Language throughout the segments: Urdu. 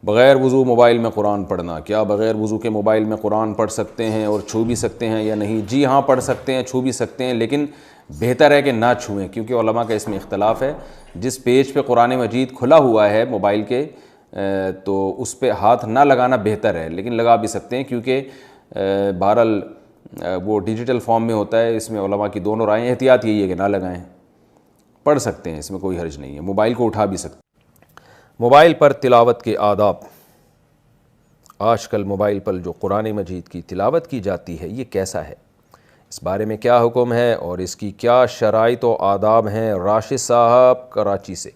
بغیر وضو موبائل میں قرآن پڑھنا، کیا بغیر وضو کے موبائل میں قرآن پڑھ سکتے ہیں اور چھو بھی سکتے ہیں یا نہیں؟ جی ہاں پڑھ سکتے ہیں، چھو بھی سکتے ہیں، لیکن بہتر ہے کہ نہ چھوئیں، کیونکہ علماء کا اس میں اختلاف ہے۔ جس پیج پہ قرآن مجید کھلا ہوا ہے موبائل کے تو اس پہ ہاتھ نہ لگانا بہتر ہے، لیکن لگا بھی سکتے ہیں، کیونکہ بہرحال وہ ڈیجیٹل فارم میں ہوتا ہے۔ اس میں علماء کی دونوں رائیں، احتیاط یہی ہے کہ نہ لگائیں، پڑھ سکتے ہیں، اس میں کوئی حرج نہیں ہے، موبائل کو اٹھا بھی سکتے ہیں۔ موبائل پر تلاوت کے آداب۔ آج کل موبائل پر جو قرآن مجید کی تلاوت کی جاتی ہے یہ کیسا ہے، اس بارے میں کیا حکم ہے اور اس کی کیا شرائط و آداب ہیں؟ راشد صاحب کراچی سے۔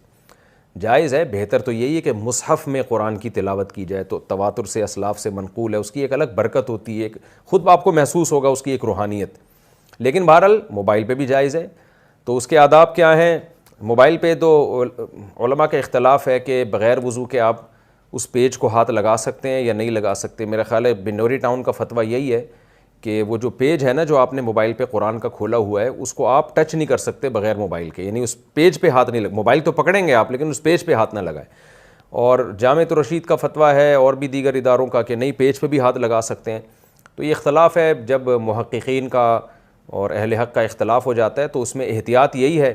جائز ہے، بہتر تو یہی ہے کہ مصحف میں قرآن کی تلاوت کی جائے، تو تواتر سے اسلاف سے منقول ہے، اس کی ایک الگ برکت ہوتی ہے، خود آپ کو محسوس ہوگا اس کی ایک روحانیت۔ لیکن بہرحال موبائل پہ بھی جائز ہے، تو اس کے آداب کیا ہیں؟ موبائل پہ تو علماء کا اختلاف ہے کہ بغیر وضو کے آپ اس پیج کو ہاتھ لگا سکتے ہیں یا نہیں لگا سکتے۔ میرا خیال ہے بنوری ٹاؤن کا فتویٰ یہی ہے کہ وہ جو پیج ہے نا جو آپ نے موبائل پہ قرآن کا کھولا ہوا ہے، اس کو آپ ٹچ نہیں کر سکتے بغیر موبائل کے، یعنی اس پیج پہ ہاتھ نہیں موبائل تو پکڑیں گے آپ لیکن اس پیج پہ ہاتھ نہ لگائیں۔ اور جامعۃ الرشید کا فتویٰ ہے اور بھی دیگر اداروں کا کہ نہیں، پیج پہ بھی ہاتھ لگا سکتے ہیں۔ تو یہ اختلاف ہے، جب محققین کا اور اہل حق کا اختلاف ہو جاتا ہے تو اس میں احتیاط یہی ہے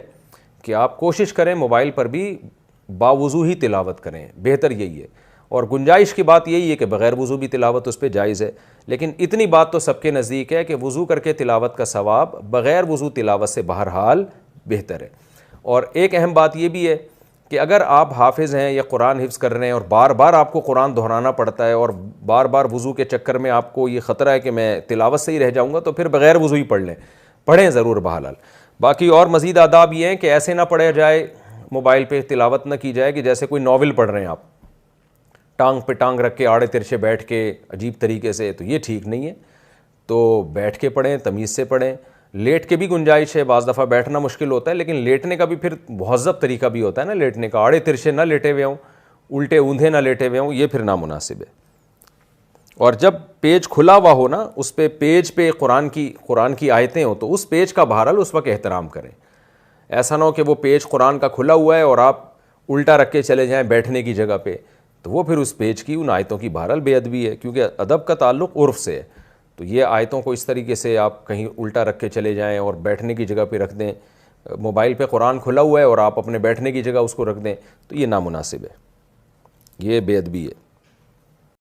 کہ آپ کوشش کریں موبائل پر بھی باوضو ہی تلاوت کریں، بہتر یہی ہے۔ اور گنجائش کی بات یہی ہے کہ بغیر وضو بھی تلاوت اس پہ جائز ہے، لیکن اتنی بات تو سب کے نزدیک ہے کہ وضو کر کے تلاوت کا ثواب بغیر وضو تلاوت سے بہرحال بہتر ہے۔ اور ایک اہم بات یہ بھی ہے کہ اگر آپ حافظ ہیں یا قرآن حفظ کر رہے ہیں اور بار بار آپ کو قرآن دہرانا پڑتا ہے اور بار بار وضو کے چکر میں آپ کو یہ خطرہ ہے کہ میں تلاوت سے ہی رہ جاؤں گا، تو پھر بغیر وضو ہی پڑھ لیں، پڑھیں ضرور بہرحال۔ باقی اور مزید آداب یہ ہیں کہ ایسے نہ پڑھا جائے، موبائل پہ تلاوت نہ کی جائے کہ جیسے کوئی ناول پڑھ رہے ہیں آپ، ٹانگ پہ ٹانگ رکھ کے آڑے ترچھے بیٹھ کے عجیب طریقے سے، تو یہ ٹھیک نہیں ہے۔ تو بیٹھ کے پڑھیں، تمیز سے پڑھیں۔ لیٹ کے بھی گنجائش ہے، بعض دفعہ بیٹھنا مشکل ہوتا ہے، لیکن لیٹنے کا بھی پھر مہذب طریقہ بھی ہوتا ہے نا لیٹنے کا، آڑے ترچھے نہ لیٹے ہوئے ہوں، الٹے اوندھے نہ لیٹے ہوئے ہوں، یہ پھر نامناسب ہے۔ اور جب پیج کھلا ہوا ہو نا، اس پہ پیج پہ قرآن کی آیتیں ہوں تو اس پیج کا بہرحال اس وقت احترام کریں۔ ایسا نہ ہو کہ وہ پیج قرآن کا کھلا ہوا ہے اور آپ الٹا رکھ کے چلے جائیں بیٹھنے کی جگہ پہ، تو وہ پھر اس پیج کی ان آیتوں کی بہرحال بے ادبی ہے، کیونکہ ادب کا تعلق عرف سے ہے۔ تو یہ آیتوں کو اس طریقے سے آپ کہیں الٹا رکھ کے چلے جائیں اور بیٹھنے کی جگہ پہ رکھ دیں، موبائل پہ قرآن کھلا ہوا ہے اور آپ اپنے بیٹھنے کی جگہ اس کو رکھ دیں، تو یہ نامناسب ہے، یہ بے ادبی ہے۔